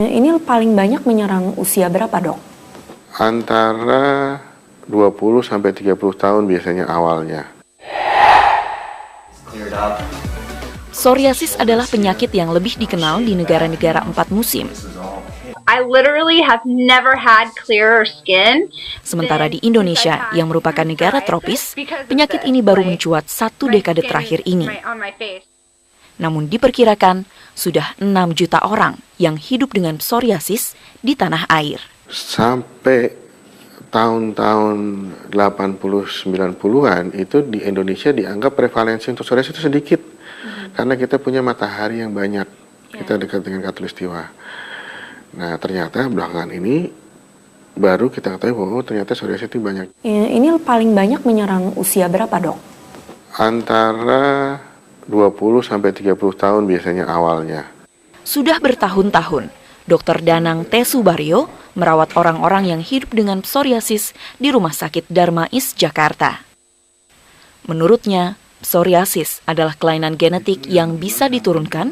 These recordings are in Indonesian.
Ini paling banyak menyerang usia berapa, Dok? Antara 20 sampai 30 tahun biasanya awalnya. Psoriasis adalah penyakit yang lebih dikenal di negara-negara 4 musim. I literally have never had clearer skin. Sementara di Indonesia, yang merupakan negara tropis, penyakit ini baru mencuat 1 dekade terakhir ini. Namun diperkirakan, sudah 6 juta orang yang hidup dengan psoriasis di tanah air. Sampai tahun-tahun 80-90-an itu di Indonesia dianggap prevalensi untuk psoriasis itu sedikit. Karena kita punya matahari yang banyak. Kita dekat dengan Khatulistiwa. Nah, ternyata belakangan ini baru kita ketahui bahwa ternyata psoriasis itu banyak. Ini paling banyak menyerang usia berapa, Dok? Antara 20 sampai 30 tahun biasanya awalnya. Sudah bertahun-tahun, Dr. Danang T. Subaryo merawat orang-orang yang hidup dengan psoriasis di Rumah Sakit Darmais, Jakarta. Menurutnya, psoriasis adalah kelainan genetik yang bisa diturunkan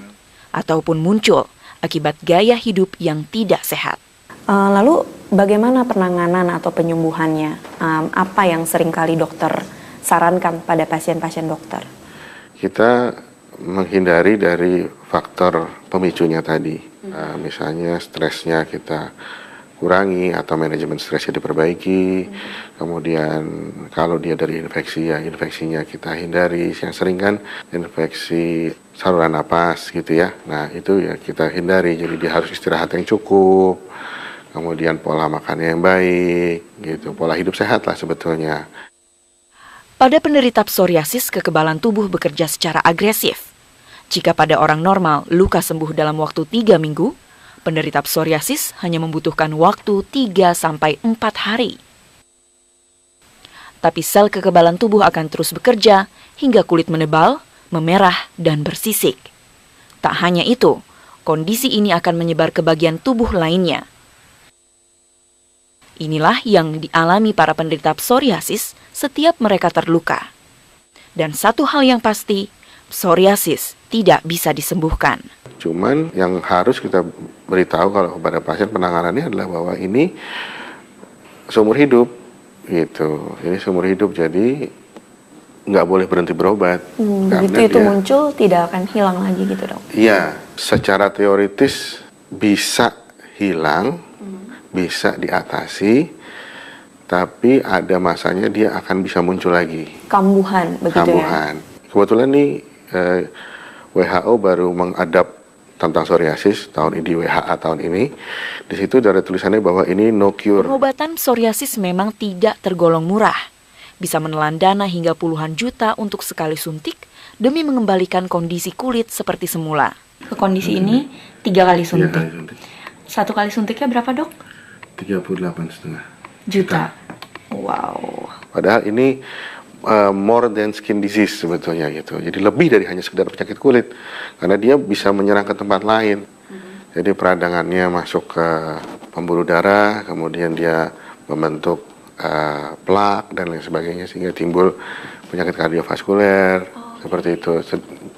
ataupun muncul akibat gaya hidup yang tidak sehat. Lalu bagaimana penanganan atau penyembuhannya? Apa yang seringkali dokter sarankan pada pasien-pasien dokter? Kita menghindari dari faktor pemicunya tadi. Misalnya stresnya kita kurangi atau manajemen stresnya diperbaiki. Kemudian kalau dia dari infeksi, ya infeksinya kita hindari. Yang sering kan infeksi saluran napas gitu ya. Nah itu ya kita hindari, jadi dia harus istirahat yang cukup. Kemudian pola makannya yang baik gitu, pola hidup sehat lah sebetulnya. Pada penderita psoriasis, kekebalan tubuh bekerja secara agresif. Jika pada orang normal luka sembuh dalam waktu 3 minggu, penderita psoriasis hanya membutuhkan waktu 3-4 hari. Tapi sel kekebalan tubuh akan terus bekerja hingga kulit menebal, memerah, dan bersisik. Tak hanya itu, kondisi ini akan menyebar ke bagian tubuh lainnya. Inilah yang dialami para penderita psoriasis setiap mereka terluka. Dan satu hal yang pasti, psoriasis tidak bisa disembuhkan. Cuman yang harus kita beritahu kalau kepada pasien penanganannya adalah bahwa ini seumur hidup gitu. Ini seumur hidup, jadi nggak boleh berhenti berobat. Begitu itu muncul tidak akan hilang lagi gitu, Dok? Iya, secara teoritis bisa hilang, bisa diatasi, tapi ada masanya dia akan bisa muncul lagi. Kambuhan, begitu Kambuhan. Ya? Kebetulan nih WHO baru mengadap tentang psoriasis tahun ini, WHA tahun ini. Di situ ada tulisannya bahwa ini no cure. Pengobatan psoriasis memang tidak tergolong murah. Bisa menelan dana hingga puluhan juta untuk sekali suntik demi mengembalikan kondisi kulit seperti semula. Ke kondisi ini 3 kali suntik. 3 kali suntik. 1 kali suntiknya berapa, Dok? 38,5 juta. Wow. Padahal ini more than skin disease sebetulnya gitu. Jadi lebih dari hanya sekedar penyakit kulit, karena dia bisa menyerang ke tempat lain. Jadi peradangannya masuk ke pembuluh darah, kemudian dia membentuk plak dan lain sebagainya sehingga timbul penyakit kardiovaskuler seperti itu.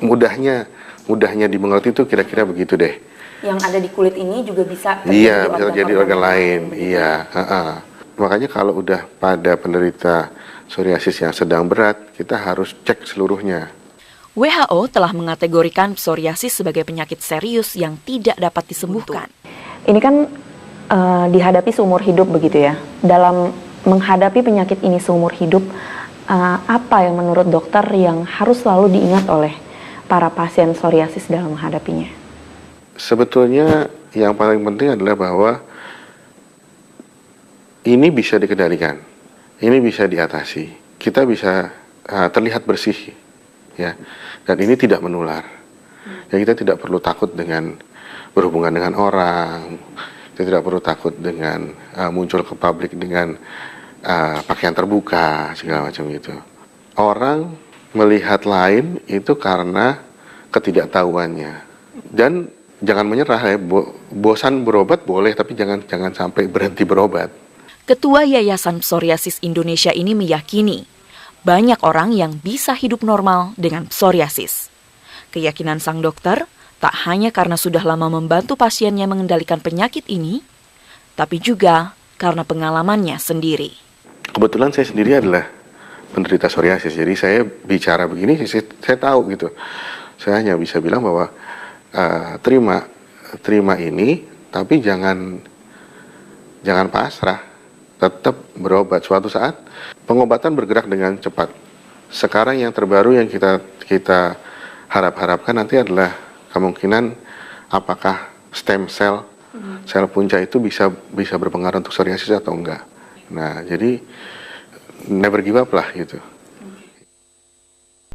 Mudahnya dimengerti itu kira-kira begitu deh. Yang ada di kulit ini juga bisa terjadi organ lain. Iya. Makanya kalau udah pada penderita psoriasis yang sedang berat, kita harus cek seluruhnya. WHO telah mengategorikan psoriasis sebagai penyakit serius yang tidak dapat disembuhkan. Ini kan dihadapi seumur hidup begitu ya. Dalam menghadapi penyakit ini seumur hidup, apa yang menurut dokter yang harus selalu diingat oleh para pasien psoriasis dalam menghadapinya? Sebetulnya yang paling penting adalah bahwa ini bisa dikendalikan, ini bisa diatasi, kita bisa terlihat bersih, ya, dan ini tidak menular. Ya, kita tidak perlu takut dengan berhubungan dengan orang, kita tidak perlu takut dengan muncul ke publik dengan pakaian terbuka segala macam itu. Orang melihat lain itu karena ketidaktahuannya, dan jangan menyerah ya, bosan berobat boleh, tapi jangan sampai berhenti berobat. Ketua Yayasan Psoriasis Indonesia ini meyakini banyak orang yang bisa hidup normal dengan psoriasis. Keyakinan sang dokter, Tak hanya karena sudah lama membantu pasiennya mengendalikan penyakit ini, tapi juga karena pengalamannya sendiri. Kebetulan saya sendiri adalah penderita psoriasis, jadi saya bicara begini, saya tahu gitu. Saya hanya bisa bilang bahwa terima ini, tapi jangan pasrah, tetap berobat. Suatu saat pengobatan bergerak dengan cepat. Sekarang yang terbaru yang kita harapkan nanti adalah kemungkinan apakah stem cell sel punca itu bisa berpengaruh untuk psoriasis atau enggak. Nah, jadi never give up lah gitu.